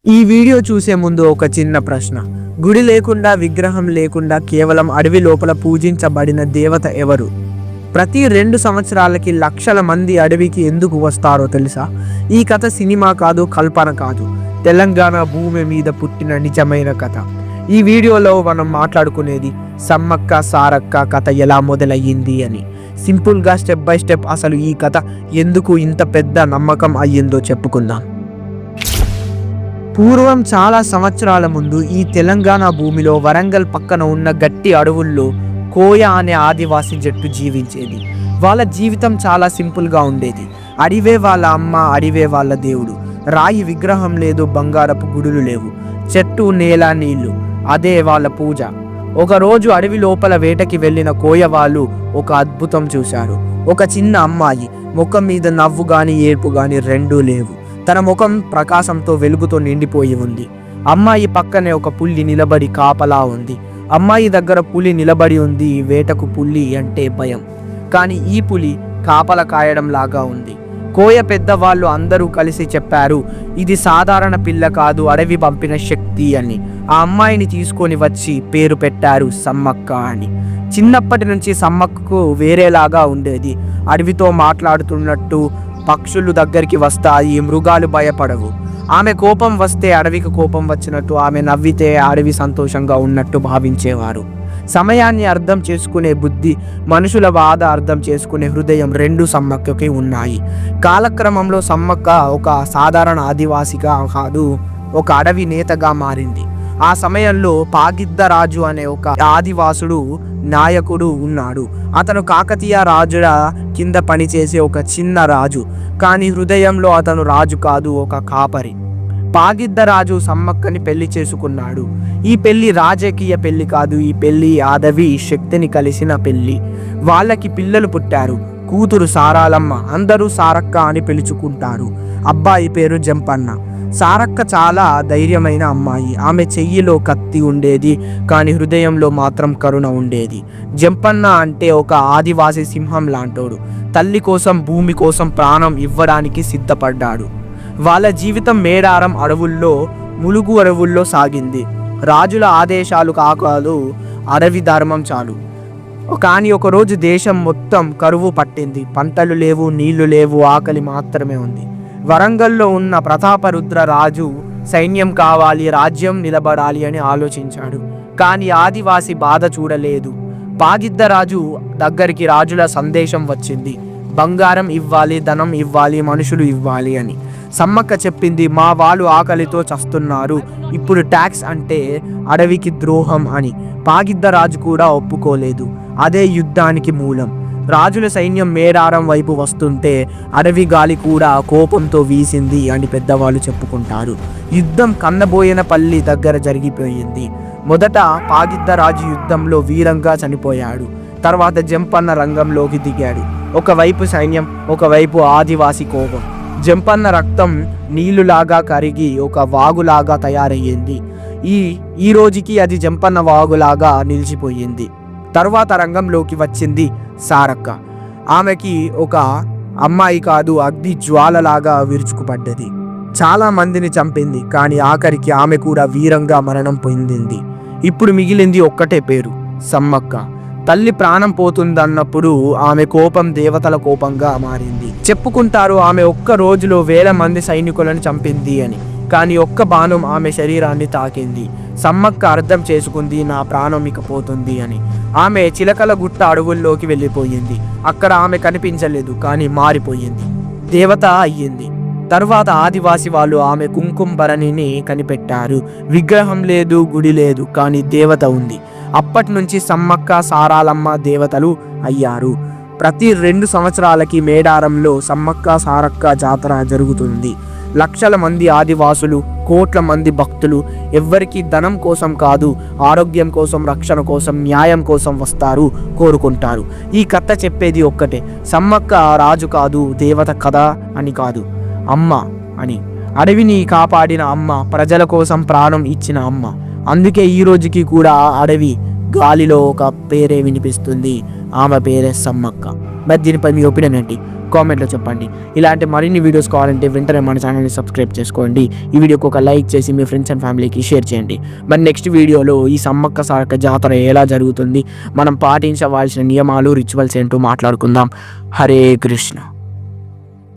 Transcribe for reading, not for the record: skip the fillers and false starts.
ఈ వీడియో చూసే ముందు ఒక చిన్న ప్రశ్న. గుడి లేకుండా, విగ్రహం లేకుండా కేవలం అడవి లోపల పూజించబడిన దేవత ఎవరు? ప్రతి 2 సంవత్సరాలకి లక్షల మంది అడవికి ఎందుకు వస్తారో తెలుసా? ఈ కథ సినిమా కాదు, కల్పన కాదు. తెలంగాణ భూమి మీద పుట్టిన నిజమైన కథ. ఈ వీడియోలో మనం మాట్లాడుకునేది సమ్మక్క సారక్క కథ ఎలా మొదలయ్యింది అని. సింపుల్గా స్టెప్ బై స్టెప్ అసలు ఈ కథ ఎందుకు ఇంత పెద్ద నమ్మకం అయ్యిందో చెప్పుకుందాం. పూర్వం చాలా సంవత్సరాల ముందు ఈ తెలంగాణ భూమిలో వరంగల్ పక్కన ఉన్న గట్టి అడవుల్లో కోయ అనే ఆదివాసీ జట్టు జీవించేది. వాళ్ళ జీవితం చాలా సింపుల్గా ఉండేది. అడివే వాళ్ళ అమ్మ, అడివే వాళ్ళ దేవుడు. రాయి విగ్రహం లేదు, బంగారపు గుడులు లేవు. చెట్టు, నేల, నీళ్లు, అదే వాళ్ళ పూజ. ఒకరోజు అడవి లోపల వేటకి వెళ్ళిన కోయ వాళ్ళు ఒక అద్భుతం చూశారు. ఒక చిన్న అమ్మాయి ముఖం మీద నవ్వు గాని ఏర్పు గాని రెండూ లేవు. తన ముఖం ప్రకాశంతో వెలుగుతో నిండిపోయి ఉంది. అమ్మాయి పక్కనే ఒక పులి నిలబడి కాపలా ఉంది. అమ్మాయి దగ్గర పులి నిలబడి ఉంది. వేటకు పులి అంటే భయం, కానీ ఈ పులి కాపల కాయడం లాగా ఉంది. కోయ పెద్దవాళ్ళు అందరూ కలిసి చెప్పారు, ఇది సాధారణ పిల్ల కాదు, అడవి పంపిన శక్తి అని. ఆ అమ్మాయిని తీసుకొని వచ్చి పేరు పెట్టారు సమ్మక్క అని. చిన్నప్పటి నుంచి సమ్మక్కకు వేరేలాగా ఉండేది. అడవితో మాట్లాడుతున్నట్టు, పక్షులు దగ్గరికి వస్తాయి, మృగాలు భయపడవు. ఆమె కోపం వస్తే అడవికి కోపం వచ్చినట్టు, ఆమె నవ్వితే అడవి సంతోషంగా ఉన్నట్టు భావించేవారు. సమయాన్ని అర్థం చేసుకునే బుద్ధి, మనుషుల బాధ అర్థం చేసుకునే హృదయం రెండు సమ్మక్కకి ఉన్నాయి. కాలక్రమంలో సమ్మక్క ఒక సాధారణ ఆదివాసిగా కాదు, ఒక అడవి నేతగా మారింది. ఆ సమయంలో పాగిద్దరాజు అనే ఒక ఆదివాసుడు నాయకుడు ఉన్నాడు. అతను కాకతీయ రాజుల కింద పనిచేసే ఒక చిన్న రాజు, కానీ హృదయంలో అతను రాజు కాదు, ఒక కాపరి. పాగిద్దరాజు సమ్మక్కని పెళ్లి చేసుకున్నాడు. ఈ పెళ్లి రాజకీయ పెళ్లి కాదు, ఈ పెళ్లి అడవి శక్తిని కలిసిన పెళ్లి. వాళ్ళకి పిల్లలు పుట్టారు. కూతురు సారాలమ్మ, అందరూ సారక్క అని పిలుచుకుంటారు. అబ్బాయి పేరు జంపన్న. సారక్క చాలా ధైర్యమైన అమ్మాయి. ఆమె చెయ్యిలో కత్తి ఉండేది, కానీ హృదయంలో మాత్రం కరుణ ఉండేది. జంపన్న అంటే ఒక ఆదివాసీ సింహం లాంటోడు. తల్లి కోసం, భూమి కోసం ప్రాణం ఇవ్వడానికి సిద్ధపడ్డాడు. వాళ్ళ జీవితం మేడారం అడవుల్లో, ములుగు అడవుల్లో సాగింది. రాజుల ఆదేశాలు కాదు, అడవి ధర్మం చాలు. కానీ ఒకరోజు దేశం మొత్తం కరువు పట్టింది. పంటలు లేవు, నీళ్లు లేవు, ఆకలి మాత్రమే ఉంది. వరంగల్లో ఉన్న ప్రతాపరుద్ర రాజు సైన్యం కావాలి, రాజ్యం నిలబడాలి అని ఆలోచించాడు. కానీ ఆదివాసి బాధ చూడలేదు. పాగిద్దరాజు దగ్గరికి రాజుల సందేశం వచ్చింది. బంగారం ఇవ్వాలి, ధనం ఇవ్వాలి, మనుషులు ఇవ్వాలి అని. సమ్మక్క చెప్పింది, మా వాళ్ళు ఆకలితో చస్తున్నారు, ఇప్పుడు ట్యాక్స్ అంటే అడవికి ద్రోహం అని. పాగిద్దరాజు కూడా ఒప్పుకోలేదు. అదే యుద్ధానికి మూలం. రాజుల సైన్యం మేడారం వైపు వస్తుంటే అడవి గాలి కూడా కోపంతో వీసింది అని పెద్దవాళ్ళు చెప్పుకుంటారు. యుద్ధం కన్నబోయినపల్లి దగ్గర జరిగిపోయింది. మొదట పాగిద్దరాజు యుద్ధంలో వీరంగా చనిపోయాడు. తర్వాత జంపన్న రంగంలోకి దిగాడు. ఒకవైపు సైన్యం, ఒకవైపు ఆదివాసి కోపం. జంపన్న రక్తం నీళ్లులాగా కరిగి ఒక వాగులాగా తయారయ్యింది. ఈ రోజుకి అది జంపన్న వాగులాగా నిలిచిపోయింది. తర్వాత రంగంలోకి వచ్చింది సారక్క. ఆమెకి ఒక అమ్మాయి కాదు, అగ్ని జ్వాలలాగా విరుచుకుపడ్డది. చాలా మందిని చంపింది, కానీ ఆఖరికి ఆమె కూడా వీరంగా మరణం పొందింది. ఇప్పుడు మిగిలింది ఒక్కటే పేరు, సమ్మక్క. తల్లి ప్రాణం పోతుందన్నప్పుడు ఆమె కోపం దేవతల కోపంగా మారింది. చెప్పుకుంటారు ఆమె ఒక్క రోజులో 1000 మంది సైనికులను చంపింది అని. కానీ ఒక్క బాణం ఆమె శరీరాన్ని తాకింది. సమ్మక్క అర్థం చేసుకుంది, నా ప్రాణం ఇక పోతుంది అని. ఆమె చిలకల గుట్ట అడవుల్లోకి వెళ్ళిపోయింది. అక్కడ ఆమె కనిపించలేదు, కానీ మారిపోయింది, దేవత అయ్యింది. తర్వాత ఆదివాసి వాళ్ళు ఆమె కుంకుమ భరణిని కనిపెట్టారు. విగ్రహం లేదు, గుడి లేదు, కానీ దేవత ఉంది. అప్పటి నుంచి సమ్మక్క, సారాలమ్మ దేవతలు అయ్యారు. ప్రతి 2 సంవత్సరాలకి మేడారంలో సమ్మక్క సారక్క జాతర జరుగుతుంది. లక్షల మంది ఆదివాసులు, కోట్ల మంది భక్తులు, ఎవ్వరికి ధనం కోసం కాదు, ఆరోగ్యం కోసం, రక్షణ కోసం, న్యాయం కోసం వస్తారు, కోరుకుంటారు. ఈ కథ చెప్పేది ఒక్కటే, సమ్మక్క రాజు కాదు, దేవత కథ అని కాదు, అమ్మ అని. అడవిని కాపాడిన అమ్మ, ప్రజల కోసం ప్రాణం ఇచ్చిన అమ్మ. అందుకే ఈ రోజుకి కూడా అడవి గాలిలో ఒక పేరే వినిపిస్తుంది, ఆమె పేరే సమ్మక్క. మరి దీనిపై మీ ఒపీనియన్ ఏంటి కామెంట్లో చెప్పండి. ఇలాంటి మరిన్ని వీడియోస్ కావాలంటే వెంటనే మన ఛానల్ని సబ్స్క్రైబ్ చేసుకోండి. ఈ వీడియోకి ఒక లైక్ చేసి మీ ఫ్రెండ్స్ అండ్ ఫ్యామిలీకి షేర్ చేయండి. మరి నెక్స్ట్ వీడియోలో ఈ సమ్మక్క సారక్క జాతర ఎలా జరుగుతుంది, మనం పాటించవలసిన నియమాలు రిచువల్స్ ఏంటో మాట్లాడుకుందాం. హరే కృష్ణ.